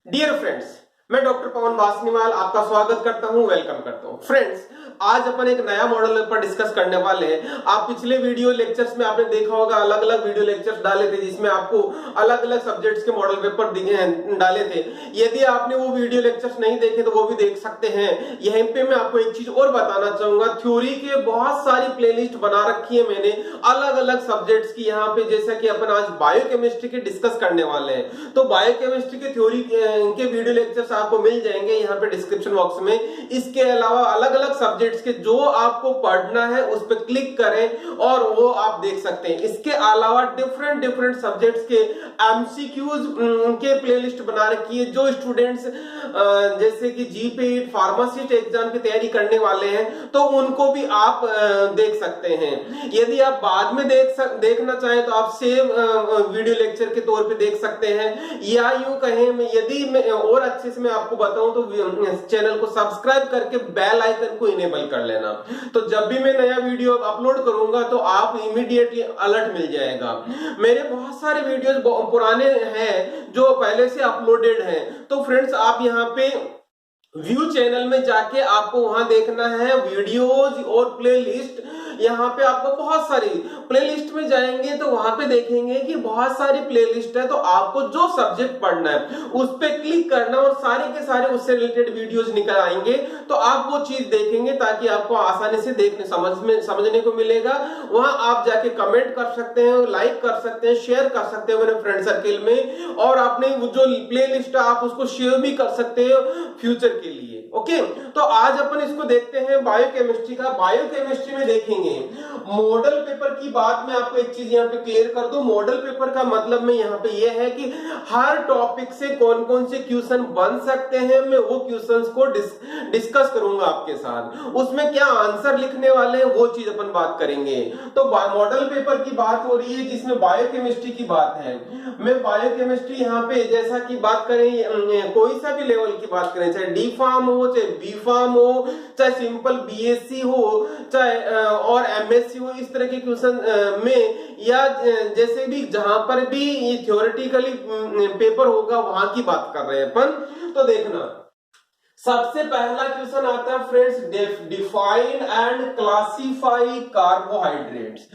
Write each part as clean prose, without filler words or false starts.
Dear friends, मैं doctor पवन वासनीवाल आपका स्वागत करता हूं, वेलकम करता हूं। फ्रेंड्स, आज अपन एक नया मॉडल पर डिस्कस करने वाले हैं। आप पिछले वीडियो लेक्चर्स में आपने देखा होगा, अलग अलग वीडियो लेक्चर्स डाले थे जिसमें आपको अलग अलग सब्जेक्ट्स के मॉडल पेपर डाले थे। यदि आपने वो वीडियो लेक्चर्स नहीं देखे तो वो भी देख सकते हैं। यहीं पे मैं आपको एक चीज और बताना चाहूंगा, थ्योरी के बहुत सारी प्लेलिस्ट बना रखी है मैंने अलग अलग सब्जेक्ट्स की। यहाँ पे जैसा कि अपन आज बायोकेमिस्ट्री के डिस्कस करने वाले हैं, तो बायोकेमिस्ट्री के थ्योरी के वीडियो लेक्चर्स आपको मिल जाएंगे यहाँ पे डिस्क्रिप्शन बॉक्स में। इसके अलावा अलग अलग सब्जेक्ट्स के जो आपको पढ़ना है उस पर क्लिक करें और वो आप देख सकते हैं। इसके अलावा डिफरेंट डिफरेंट सब्जेक्ट्स के एमसीक्यूज के प्लेलिस्ट बना रखी है। जो स्टूडेंट्स जैसे कि जीपीईटी फार्मासिस्ट एग्जाम की तैयारी करने वाले हैं तो उनको भी आप देख सकते हैं। यदि आप बाद में देखना चाहें तो आप सेव वीडियो लेक्चर के तौर पे देख सकते हैं, या यूं कहें यदि मैं और अच्छे से मैं आपको बताऊं तो चैनल को सब्सक्राइब करके बेल आइकन को इनेबल कर लेना। तो जब भी मैं नया वीडियो अपलोड करूंगा तो आप इमीडिएटली अलर्ट मिल जाएगा। मेरे बहुत सारे वीडियोस पुराने हैं जो पहले से अपलोडेड हैं। तो फ्रेंड्स, आप यहाँ पे व्यू चैनल में जाके आपको वहां देखना है वीडियोज और प्लेलिस्ट। यहाँ पे आपको बहुत सारी प्लेलिस्ट में जाएंगे तो वहां पे देखेंगे कि बहुत सारी प्लेलिस्ट है। तो आपको जो सब्जेक्ट पढ़ना है उस पे क्लिक करना और सारे के सारे उससे रिलेटेड वीडियोज निकल आएंगे। तो आप वो चीज देखेंगे ताकि आपको आसानी से समझने को मिलेगा। वहां आप जाके कमेंट कर सकते हैं, लाइक कर सकते हैं, शेयर कर सकते हैं मेरे फ्रेंड सर्किल में, और अपने जो प्लेलिस्ट है आप उसको शेयर भी कर सकते हैं फ्यूचर के लिए। ओके, तो आज अपन इसको देखते हैं बायोकेमिस्ट्री का। बायोकेमिस्ट्री में देखेंगे मॉडल पेपर की बात। मैं आपको एक चीज यहाँ पे क्लियर कर दूं, मॉडल पेपर का मतलब में यहाँ पे यह है कि हर टॉपिक से कौन कौन से क्वेश्चन बन सकते हैं, मैं वो क्वेश्चंस को डिस्कस करूंगा आपके साथ। उसमें क्या आंसर लिखने वाले हैं वो चीज अपन बात करेंगे। तो मॉडल पेपर की बात हो रही है जिसमें बायोकेमिस्ट्री की बात है। मैं बायोकेमिस्ट्री यहाँ पे जैसा कि बात करें, कोई सा भी लेवल की बात करें, चाहे डी फार्म हो, चाहे बी फार्म हो, चाहे सिंपल बीएससी हो, चाहे और एमएससी हो, इस तरह के क्वेश्चन में, या जैसे भी जहां पर भी ये थ्योरेटिकली पेपर होगा वहां की बात कर रहे हैं अपन। तो देखना, सबसे पहला क्वेश्चन आता है friends, define and classify carbohydrates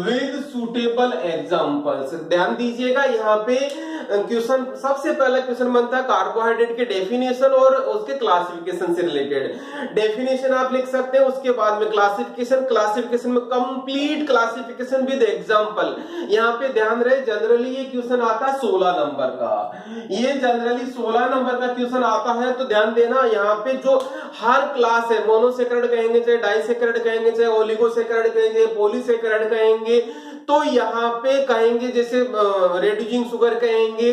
with suitable examples. ध्यान दीजिएगा, यहाँ पे क्वेश्चन सबसे पहला क्वेश्चन बनता है कार्बोहाइड्रेट के डेफिनेशन और उसके क्लासिफिकेशन से रिलेटेड। डेफिनेशन आप लिख सकते हैं, उसके बाद में क्लासिफिकेशन में कंप्लीट क्लासिफिकेशन विद एग्जांपल। यहाँ पे ध्यान रहे, जनरली ये क्वेश्चन आता है 16 नंबर का। ये जनरली 16 नंबर का क्वेश्चन आता है। तो ध्यान देना, यहाँ पे जो हर क्लास है, मोनोसेकेराइड कहेंगे, चाहे डाइसेकेराइड कहेंगे, चाहे ओलिगोसेकेराइड कहेंगे, पॉलीसेकेराइड कहेंगे, तो यहाँ पे कहेंगे जैसे रेड्यूसिंग शुगर कहेंगे,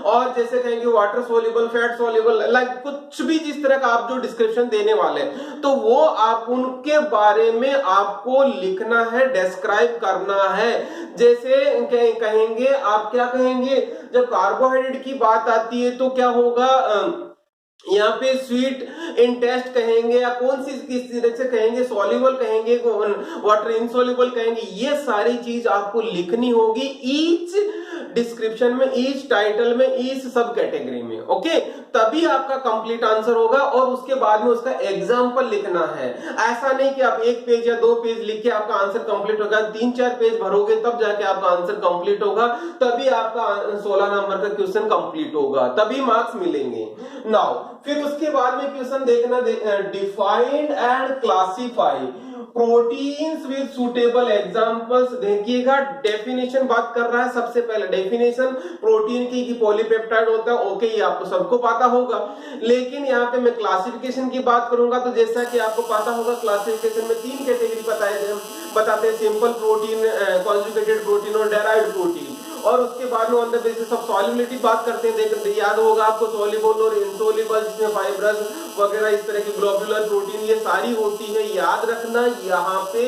और जैसे कहेंगे water soluble, fat soluble, like कुछ भी जिस तरह का आप जो डिस्क्रिप्शन देने वाले हैं तो वो आप उनके बारे में आपको लिखना है, डिस्क्राइब करना है। जैसे कहेंगे, आप क्या कहेंगे, जब कार्बोहाइड्रेट की बात आती है तो क्या होगा, यहाँ पे स्वीट इन टेस्ट कहेंगे, या कौन सी किस तरह से कहेंगे, सॉल्युबल कहेंगे, वाटर इनसॉल्युबल कहेंगे। ये सारी चीज आपको लिखनी होगी ईच डिस्क्रिप्शन में, ईच टाइटल में, ईच सब कैटेगरी में। ओके, तभी आपका कंप्लीट आंसर होगा। और उसके बाद में उसका एग्जाम्पल लिखना है। ऐसा नहीं कि आप 1 पेज या 2 पेज लिख के आपका आंसर कंप्लीट होगा, 3-4 पेज भरोगे तब जाके आपका आंसर कंप्लीट होगा, तभी आपका 16 नंबर का क्वेश्चन कंप्लीट होगा, तभी मार्क्स मिलेंगे। नाउ फिर उसके बाद में क्वेश्चन देखना, defined and classify proteins with suitable examples. देखिएगा, डेफिनेशन बात कर रहा है। सबसे पहले डेफिनेशन प्रोटीन की पॉलीपेप्टाइड होता है, ओके, ये आपको सबको पता होगा। लेकिन यहाँ पे मैं क्लासिफिकेशन की बात करूंगा तो जैसा कि आपको पता होगा, क्लासिफिकेशन में 3 कैटेगरी बताते हैं, सिंपल प्रोटीन, कॉन्जुगेटेड प्रोटीन और डेराइव्ड प्रोटीन। और उसके बाद में on the basis of solubility बात करते हैं। देखते याद होगा आपको, सॉल्युबल और इनसॉल्युबल, जिसमें फाइब्रस वगैरह इस तरह की ग्लोबुलर प्रोटीन ये सारी होती है। याद रखना, यहाँ पे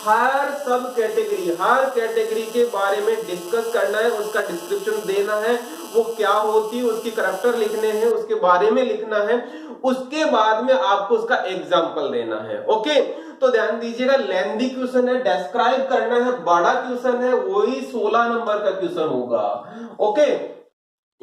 हर सब कैटेगरी, हर कैटेगरी के बारे में डिस्कस करना है, उसका डिस्क्रिप्शन देना है, वो क्या होती है, उसकी करैक्टर लिखने हैं, उसके बारे में लिखना है। उसके बाद में आपको उसका एग्जाम्पल देना है। ओके, तो ध्यान दीजिएगा, लेंथी क्वेश्चन है, डिस्क्राइब करना है, बड़ा क्वेश्चन है, वही 16 नंबर का क्वेश्चन होगा। ओके,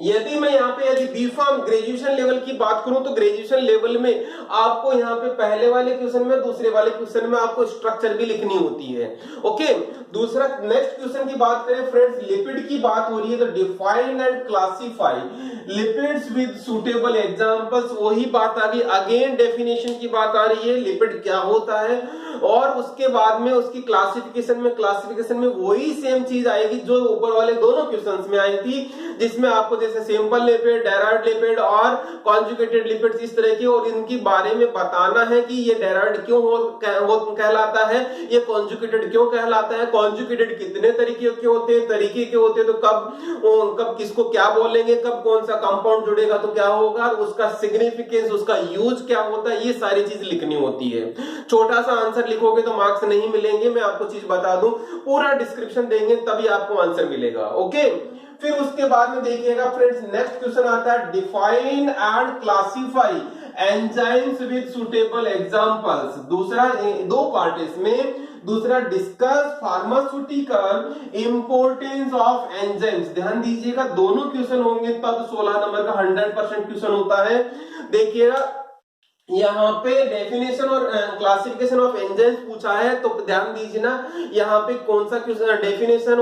यदि मैं यहाँ पे यदि बी फार्म ग्रेजुएशन लेवल की बात करूं तो ग्रेजुएशन लेवल में आपको यहाँ पे पहले वाले क्वेश्चन में दूसरे वाले क्वेश्चन में आपको स्ट्रक्चर भी लिखनी होती है। ओके, दूसरा नेक्स्ट क्वेश्चन की बात करें फ्रेंड्स, लिपिड की बात हो रही है तो define and classify lipids with suitable examples, वही बात आ गई, अगेन डेफिनेशन की बात आ रही है, लिपिड क्या होता है, और उसके बाद में उसकी क्लासिफिकेशन में वही सेम चीज आएगी जो ऊपर वाले दोनों क्वेश्चंस में आई थी, जिसमें आपको जैसे सिंपल लिपिड, डेराइव्ड लिपिड और कॉन्जुगेटेड लिपिड्स इस तरह के, और इनके बारे में बताना है कि ये डेराइव्ड क्यों कहलाता है, ये कॉन्जुगेटेड क्यों कहलाता है, कॉन्जुगेटेड कितने तरीके के होते हैं, तो कब किसको क्या बोलेंगे, कब कौन सा कंपाउंड जुड़ेगा तो क्या होगा, उसका सिग्निफिकेंस, उसका यूज क्या होता है, ये सारी चीज लिखनी होती है। छोटा सा आंसर लिखोगे तो मार्क्स नहीं मिलेंगे, मैं आपको चीज बता दूं, पूरा डिस्क्रिप्शन देंगे तभी आपको आंसर मिलेगा। ओके, फिर उसके बाद में देखिएगा फ्रेंड्स, नेक्स्ट क्वेश्चन आता है define and classify enzymes with suitable examples. दूसरा, दो पार्ट इसमें, दूसरा discuss pharmaceutical importance of enzymes. ध्यान दीजिएगा, दोनों क्वेश्चन होंगे तब 16 नंबर का 100% क्वेश्चन होता है। देखिएगा यहाँ पे डेफिनेशन और क्लासिफिकेशन ऑफ एंजाइम्स पूछा है तो ध्यान दीजिए ना, यहाँ पे कौन सा क्वेश्चन डेफिनेशन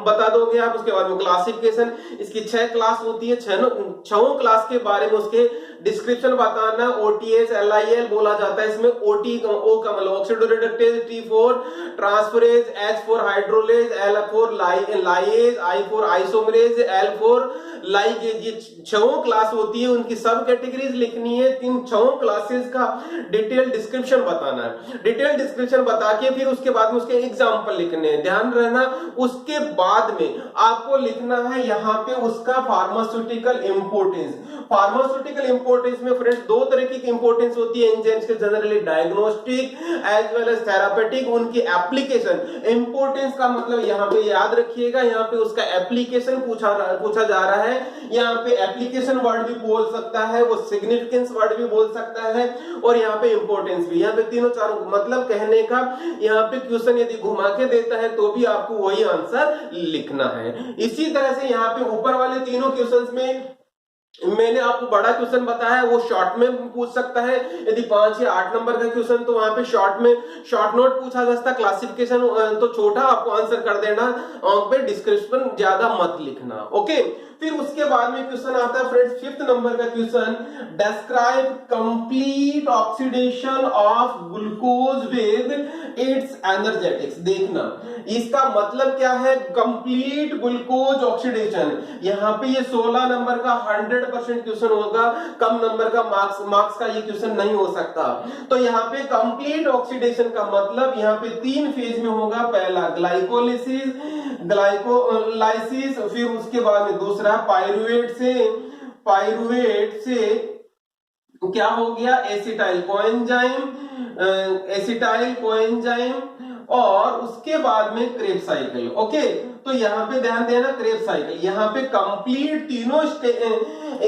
बता दोगे आप, उसके बाद में क्लासिफिकेशन, इसकी 6 क्लास होती है, 6 क्लास के बारे में उसके डिस्क्रिप्शन बताना। ओटीएच एलआईएल बोला जाता है इसमें, ओटी ओ का मतलब ऑक्सीडोरिडक्टेज, T4 transferase, H4 hydrolase, L4 lyase, I4 isomerase, L4 ligase, ये 6 क्लास होती है, उनकी सब कैटेगरीज लिखनी है। इन 6 क्लासेस का डिटेल डिस्क्रिप्शन बताना है, डिटेल डिस्क्रिप्शन बता के फिर उसके बाद में उसके एग्जांपल लिखने हैं, ध्यान रहना। उसके बाद में आपको लिखना है यहाँ पे उसका फार्मास्यूटिकल इंपोर्टेंस। फार्मास्यूटिकल इंपोर्टेंस में फ्रेंड्स 2 तरह की इंपोर्टेंस होती है एंजाइम्स के, generally diagnostic as well as therapeutic. उनकी एप्लीकेशन, इंपोर्टेंस का मतलब यहाँ पे याद रखिएगा, यहाँ पे उसका एप्लीकेशन पूछा जा रहा है। यहाँ पे एप्लीकेशन वर्ड भी बोल सकता है, वो सिग्निफिकेंस वर्ड भी बोल सकता है, और यहाँ पे इंपोर्टेंस भी। यहाँ पे तीनों चारों मतलब कहने का, यहाँ पे क्वेश्चन यदि घुमा के देता है तो भी आपको वही आंसर लिखना है। इसी तरह से यहाँ पे ऊपर वाले तीनों क्वेश्चंस में मैंने आपको बड़ा क्वेश्चन बताया, वो शॉर्ट में पूछ सकता है। यदि 5 या 8 नंबर का क्वेश्चन तो वहां पे शॉर्ट में शॉर्ट नोट पूछा जा सकता है, क्लासिफिकेशन तो छोटा आपको आंसर कर देना, पे डिस्क्रिप्शन ज्यादा मत लिखना। ओके, फिर उसके बाद में क्वेश्चन आता है फ्रेंड्स 5th नंबर का question, describe complete oxidation of glucose with its energetics. देखना इसका मतलब क्या है, कंप्लीट ग्लूकोज ऑक्सीडेशन। यहाँ पे ये 16 नंबर का 100% क्वेश्चन होगा, कम नंबर का मार्क्स का ये क्वेश्चन नहीं हो सकता। तो यहाँ पे कंप्लीट ऑक्सीडेशन का मतलब यहाँ पे 3 फेज में होगा, पहला ग्लाइकोलाइसिस, फिर उसके बाद में दूसरा पाइरुवेट से क्या हो गया, एसिटाइल कोएंजाइम, और उसके बाद में क्रेब साइकिल। ओके, तो यहाँ पे ध्यान देना, क्रेब साइकिल, यहाँ पे कंप्लीट तीनों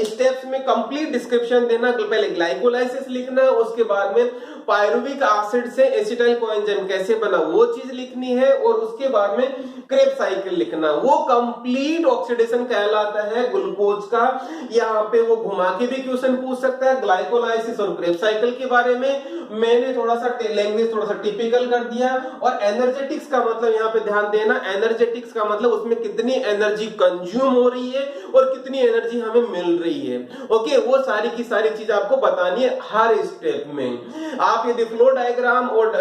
स्टेप्स में कंप्लीट डिस्क्रिप्शन देना। पहले ग्लाइकोलाइसिस लिखना, उसके बाद में पायरुविक एसिड से एसिटाइल कोएंजाइम कैसे बना वो चीज लिखनी है, और उसके बाद में क्रेब साइकिल लिखना। वो कंप्लीट ऑक्सीडेशन कहलाता है ग्लूकोज का। यहाँ पे वो घुमा के भी क्वेश्चन पूछ सकता है ग्लाइकोलाइसिस और क्रेब साइकिल के बारे में। मैंने थोड़ा सा लैंग्वेज थोड़ा सा टिपिकल कर दिया। और एनर्जेटिक्स का मतलब यहाँ पे ध्यान देना, एनर्जेटिक्स का मतलब उसमें कितनी एनर्जी कंज्यूम हो रही है और कितनी एनर्जी हमें मिल रही है। ओके, वो सारी की सारी चीज आपको बतानी है हर स्टेप में। आप यदि फ्लो डायग्राम और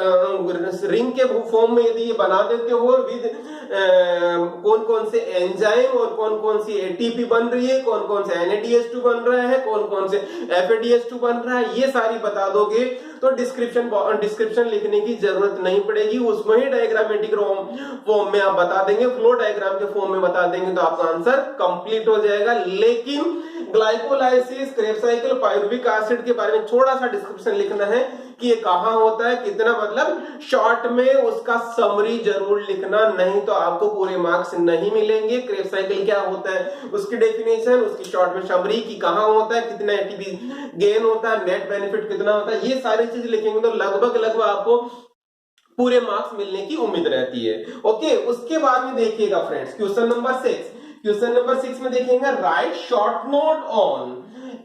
रिंग के फॉर्म में यदि ये बना देते हो विद कौन कौन से एंजाइम और कौन कौन सी एटीपी बन रही है, कौन कौन से NADH2 बन रहा है, कौन कौन से FADH2 बन रहा है, ये सारी बता दोगे तो डिस्क्रिप्शन लिखने की जरूरत नहीं पड़ेगी, उसमें ही डायग्रामेटिक फॉर्म में आप बता देंगे, फ्लो डायग्राम के फॉर्म में बता देंगे तो आपका आंसर कंप्लीट हो जाएगा। लेकिन glycolysis, Krebs cycle, pyruvic acid के बारे में थोड़ा सा डिस्क्रिप्शन लिखना है कि ये कहां होता है, कितना, मतलब शॉर्ट में उसका समरी जरूर लिखना, नहीं तो आपको पूरे मार्क्स नहीं मिलेंगे। क्रेब साइकिल क्या होता है, उसकी डेफिनेशन, उसकी शॉर्ट में समरी की कहां होता है, कितना एटीपी गेन होता है, नेट बेनिफिट कितना होता है, ये सारी चीज लिखेंगे तो लगभग आपको पूरे मार्क्स मिलने की उम्मीद रहती है। ओके, उसके बाद में देखिएगा friends question number 6। Question number 6 में देखेंगे right short note on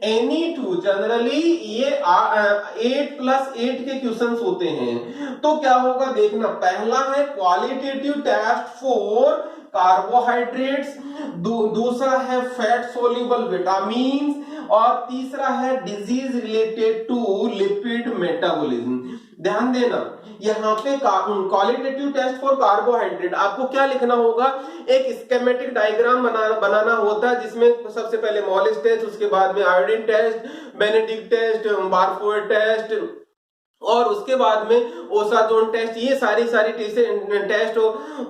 any two. Generally ये 8+8 के क्वेश्चंस होते हैं। तो क्या होगा देखना, पहला है क्वालिटेटिव टेस्ट फॉर कार्बोहाइड्रेट्स, दूसरा है फैट सोल्यूबल विटामिन, और तीसरा है disease related to lipid metabolism. ध्यान देना, यहाँ पे क्वालिटेटिव टेस्ट फॉर कार्बोहाइड्रेट आपको क्या लिखना होगा, एक स्कीमेटिक डायग्राम बनाना होता है, जिसमें सबसे पहले मॉलिस टेस्ट, उसके बाद में iodine test, Benedict test, Barfoed test, और उसके बाद में ओसाजोन टेस्ट। ये सारी टेस्ट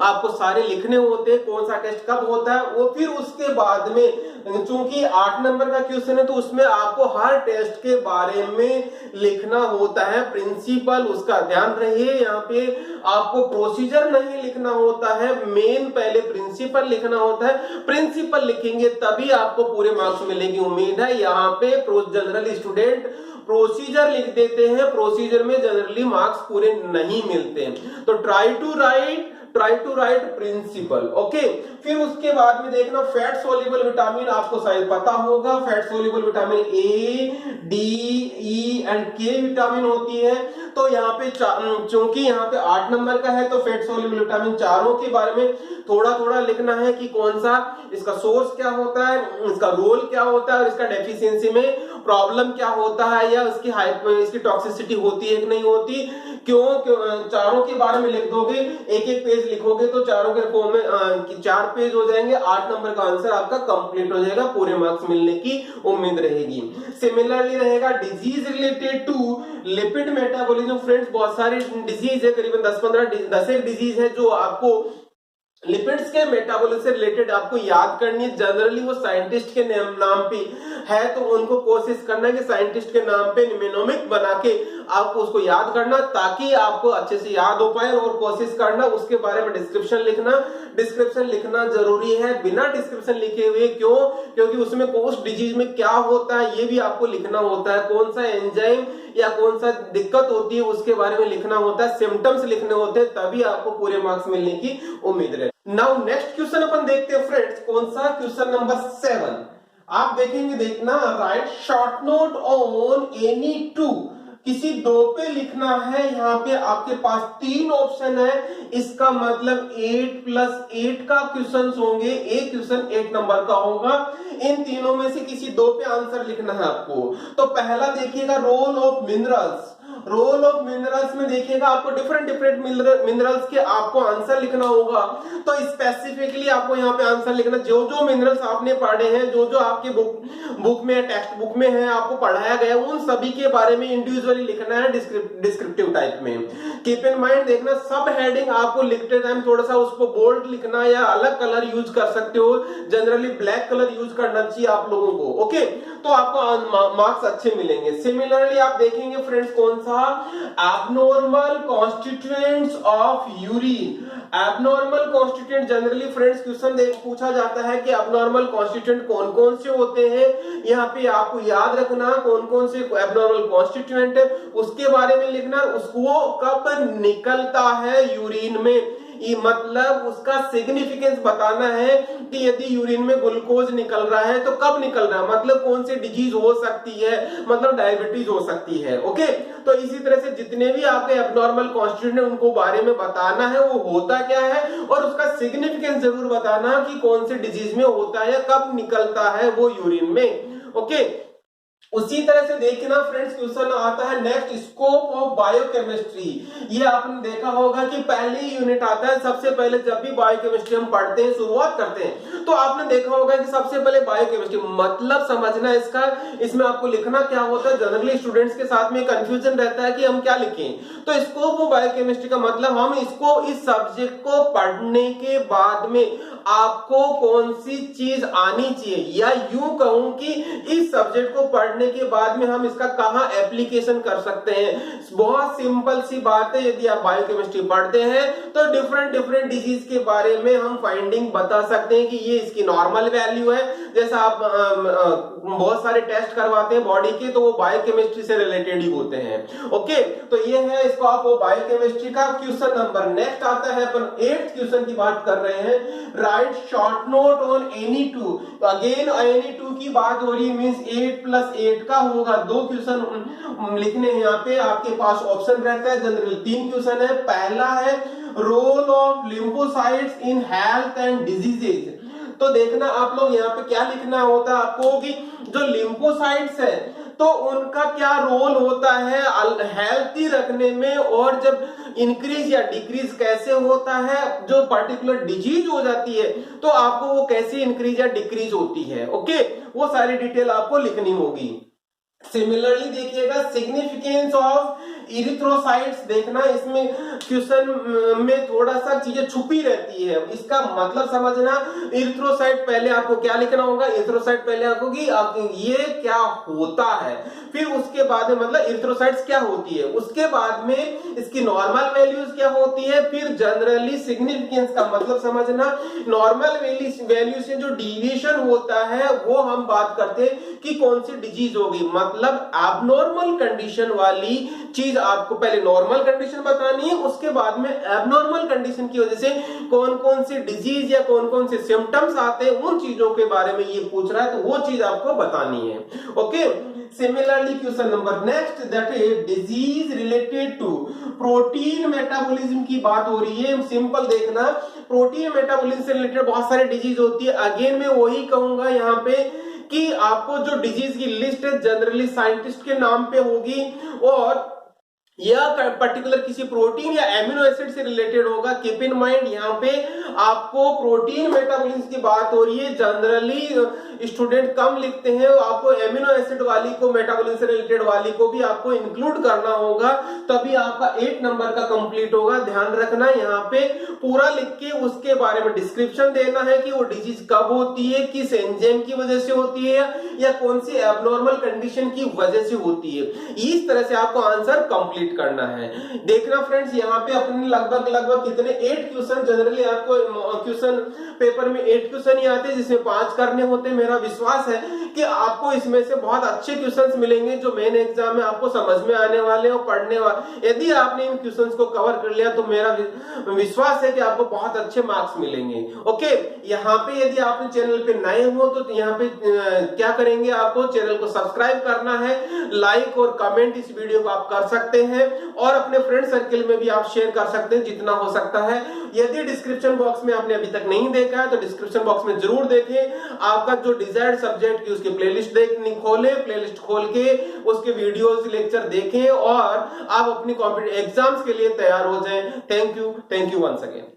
आपको सारे लिखने होते हैं, कौन सा टेस्ट कब होता है वो। फिर उसके बाद में चूंकि 8 नंबर का क्वेश्चन है तो उसमें आपको हर टेस्ट के बारे में लिखना होता है, प्रिंसिपल उसका ध्यान रहिए। यहाँ पे आपको प्रोसीजर नहीं लिखना होता है, मेन पहले प्रिंसिपल लिखना होता है। प्रिंसिपल लिखेंगे तभी आपको पूरे मार्क्स मिलेगी, उम्मीद है। यहाँ पे जनरल स्टूडेंट प्रोसीजर लिख देते हैं, प्रोसीजर में जनरली मार्क्स पूरे नहीं मिलते हैं। तो try to write principle. Okay, फिर उसके बाद में देखना फैट सोल्यूबल विटामिन, आपको शायद पता होगा fat soluble vitamin A, D, E and के विटामिन होती है। तो यहाँ पे चूंकि यहाँ पे 8 नंबर का है तो फैट सोल्यूबल विटामिन चारों के बारे में थोड़ा लिखना है कि कौन सा इसका सोर्स क्या होता है, इसका रोल क्या होता है, और इसका डेफिशिएंसी में प्रॉब्लम क्या होता है, या इसकी टॉक्सिसिटी होती है कि नहीं होती, क्यों चारों के बारे में लिख दोगे, एक पेज लिखोगे तो चारों के फॉर्म में 4 पेज हो जाएंगे। 8 नंबर का आंसर आपका कंप्लीट हो जाएगा, पूरे मार्क्स मिलने की उम्मीद रहेगी। सिमिलरली रहेगा disease related to lipid metabolism. Friends, बहुत सारे डिजीज है, करीबन 10 डिजीज है जो आपको लिपिड्स के मेटाबॉलिज्म से रिलेटेड आपको याद करनी है। जनरली वो साइंटिस्ट के नाम पे है, तो उनको कोशिश करना है कि साइंटिस्ट के नाम पे निमोनिक बना के आपको उसको याद करना, ताकि आपको अच्छे से याद हो पाए। और कोशिश करना उसके बारे में डिस्क्रिप्शन लिखना जरूरी है, बिना डिस्क्रिप्शन लिखे हुए। क्यों? क्योंकि उसमें उस डिजीज में क्या होता है ये भी आपको लिखना होता है, कौन सा एंजाइम या कौन सा दिक्कत होती है उसके बारे में लिखना होता है, सिम्टम्स लिखने होते हैं, तभी आपको पूरे मार्क्स मिलने की उम्मीद रहे। नाउ नेक्स्ट क्वेश्चन अपन देखते हैं फ्रेंड्स, कौन सा, क्वेश्चन नंबर 7। आप देखेंगे, देखना right short note on any two. किसी 2 पे लिखना है। यहाँ पे आपके पास 3 ऑप्शन है, इसका मतलब 8+8 का क्वेश्चन होंगे। एक क्वेश्चन 8 नंबर का होगा, इन तीनों में से किसी 2 पे आंसर लिखना है आपको। तो पहला देखिएगा role of minerals. Role of minerals में देखिएगा आपको डिफरेंट मिनरल्स के आपको आंसर लिखना होगा। तो स्पेसिफिकली आपको यहाँ पे आंसर लिखना, जो मिनरल्स आपने पढ़े हैं, जो आपके बुक में, टेक्स्ट बुक में है, आपको पढ़ाया गया, उन सभी के बारे में इंडिविजुअली लिखना है डिस्क्रिप्टिव टाइप में। कीप इन माइंड, देखना सब हेडिंग आपको लिखते टाइम थोड़ा सा उसको बोल्ड लिखना या अलग कलर यूज कर सकते हो, जनरली ब्लैक कलर यूज करना चाहिए आप लोगों को। ओके, तो आपको मार्क्स अच्छे मिलेंगे। सिमिलरली आप देखेंगे फ्रेंड्स, कौन सा, abnormal constituents of urine. Abnormal constituent, generally friends question पूछा जाता है कि एबनॉर्मल कॉन्स्टिट्यूएंट कौन कौन से होते हैं। यहाँ पे आपको याद रखना कौन कौन से एबनॉर्मल कॉन्स्टिट्यूएंट है, उसके बारे में लिखना, उसको कब निकलता है यूरिन में, ये मतलब उसका सिग्निफिकेंस बताना है कि यदि यूरिन में ग्लूकोज निकल रहा है तो कब निकल रहा है, मतलब कौन सी डिजीज हो सकती है, मतलब डायबिटीज हो सकती है। ओके, तो इसी तरह से जितने भी आपके एबनॉर्मल कॉन्स्टिट्यूएंट है उनको बारे में बताना है, वो होता क्या है, और उसका सिग्निफिकेंस जरूर बताना कि कौन से डिजीज में होता है, कब निकलता है वो यूरिन में। ओके, उसी तरह से देखना फ्रेंड्स, क्वेश्चन आता है नेक्स्ट, स्कोप ऑफ बायोकेमिस्ट्री। ये आपने देखा होगा कि पहले ही यूनिट आता है, सबसे पहले जब भी बायोकेमिस्ट्री हम पढ़ते हैं, शुरुआत करते हैं, तो आपने देखा होगा कि सबसे पहले बायोकेमिस्ट्री मतलब समझना इसका, इसमें आपको लिखना क्या होता है। जनरली स्टूडेंट्स के साथ में कंफ्यूजन रहता है कि हम क्या लिखें। तो स्कोप ऑफ बायोकेमिस्ट्री का मतलब हम इसको, इस सब्जेक्ट को पढ़ने के बाद में आपको कौन सी चीज आनी चाहिए, या यूं कहूं कि इस सब्जेक्ट को पढ़ने के बाद में हम इसका कहां एप्लीकेशन कर सकते हैं। बहुत सिंपल सी बात है, यदि आप बायोकेमिस्ट्री पढ़ते हैं तो डिफरेंट डिजीज के बारे में हम फाइंडिंग बता सकते हैं कि ये इसकी नॉर्मल वैल्यू है। जैसा आप बहुत सारे टेस्ट करवाते हैं बॉडी के, तो वो बायोकेमिस्ट्री से रिलेटेड ही होते हैं। ओके, तो ये है इसको आप बायोकेमिस्ट्री का क्वेश्चन नंबर। नेक्स्ट आता है अपन 8th क्वेश्चन की बात कर रहे हैं, right short note on any two. तो अगेन एनी टू की बात हो रही है, मींस 8 + 8 का होगा। 2 क्वेश्चन लिखने हैं यहाँ पे, आपके पास ऑप्शन रहता है, जनरल 3 क्वेश्चन है। पहला है role of lymphocytes in health and diseases. तो देखना आप लोग यहाँ पे क्या लिखना होता है आपको कि जो लिम्फोसाइट्स है तो उनका क्या रोल होता है हेल्थी रखने में, और जब इंक्रीज या डिक्रीज कैसे होता है, जो पर्टिकुलर डिजीज हो जाती है तो आपको वो कैसे इंक्रीज या डिक्रीज होती है। ओके, वो सारी डिटेल आपको लिखनी होगी। सिमिलरली देखिएगा सिग्निफिकेंस ऑफ इरिथ्रोसाइट्स, देखना इसमें क्वेश्चन में थोड़ा सा चीजें छुपी रहती है, इसका मतलब समझना। इरिथ्रोसाइट पहले आपको क्या लिखना होगा, इरिथ्रोसाइट पहले आपको कि ये क्या होता है, फिर उसके बाद में मतलब इरिथ्रोसाइट्स क्या होती है, उसके बाद में इसकी नॉर्मल वैल्यूज क्या होती है, फिर जनरली सिग्निफिकेंस का मतलब समझना। नॉर्मल वैल्यू से जो डिविएशन होता है वो हम बात करते हैं कि कौन सी डिजीज होगी, मतलब एबनॉर्मल कंडीशन वाली चीज आपको पहले नॉर्मल कंडीशन बतानी है, उसके बाद में एबनॉर्मल कंडीशन की वजह से कौन कौन सी डिजीज या कौन कौन से सिम्टम्स आते हैं, उन चीजों के बारे में ये पूछ रहा है, तो वो चीज आपको बतानी है। Okay, similarly question number next, that is disease related to protein metabolism की बात हो रही है। सिंपल देखना, प्रोटीन मेटाबॉलिज्म से रिलेटेड बहुत सारी डिजीज होती है। अगेन मैं वही कहूंगा यहाँ पे कि आपको जो डिजीज की लिस्ट है जनरली साइंटिस्ट के नाम पे होगी, और यह पर्टिकुलर किसी प्रोटीन या एमिनो एसिड से रिलेटेड होगा। कीप इन माइंड यहाँ पे आपको प्रोटीन मेटाबॉलिज्म की बात हो रही है, जनरली स्टूडेंट कम लिखते हैं, आपको एमिनो एसिड वाली को, मेटाबॉलिज्म से रिलेटेड वाली को भी आपको इंक्लूड करना होगा, तभी आपका 8 नंबर का कंप्लीट होगा। ध्यान रखना यहाँ पे पूरा लिख के उसके बारे में डिस्क्रिप्शन देना है कि वो डिजीज कब होती है, किस एंजाइम की वजह से होती है, या कौन सी एबनॉर्मल कंडीशन की वजह से होती है। इस तरह से आपको आंसर कंप्लीट करना है। देखना फ्रेंड्स, यहाँ पे अपने लगभग कितने 8 क्वेश्चन, जनरली आपको क्वेश्चन पेपर में 8 क्वेश्चन ही आते हैं, जिसमें 5 करने होते हैं। मेरा विश्वास है कि आपको इसमें से बहुत अच्छे क्वेश्चंस मिलेंगे जो मेन एग्जाम में आपको समझ में आने वाले और पढ़ने वाले। यदि आपने इन क्वेश्चंस को कवर कर लिया तो मेरा विश्वास है कि आपको बहुत अच्छे मार्क्स मिलेंगे। ओके, यहाँ पे यदि आपने चैनल पे नए हो तो यहाँ पे क्या करेंगे, आपको चैनल को सब्सक्राइब करना है, लाइक और कमेंट इस वीडियो को आप कर सकते हैं, और अपने फ्रेंड सर्किल में भी आप शेयर कर सकते हैं जितना हो सकता है। यदि डिस्क्रिप्शन बॉक्स में आपने अभी तक नहीं देखा है तो डिस्क्रिप्शन बॉक्स में जरूर देखें। आपका जो डिजायर्ड सब्जेक्ट की उसकी प्लेलिस्ट खोलें, प्लेलिस्ट खोल के उसके वीडियोस लेक्चर देखें और आप अपनी कॉम्पिटिटिव एग्जाम्स के लिए तैयार हो जाएं। Thank you once again.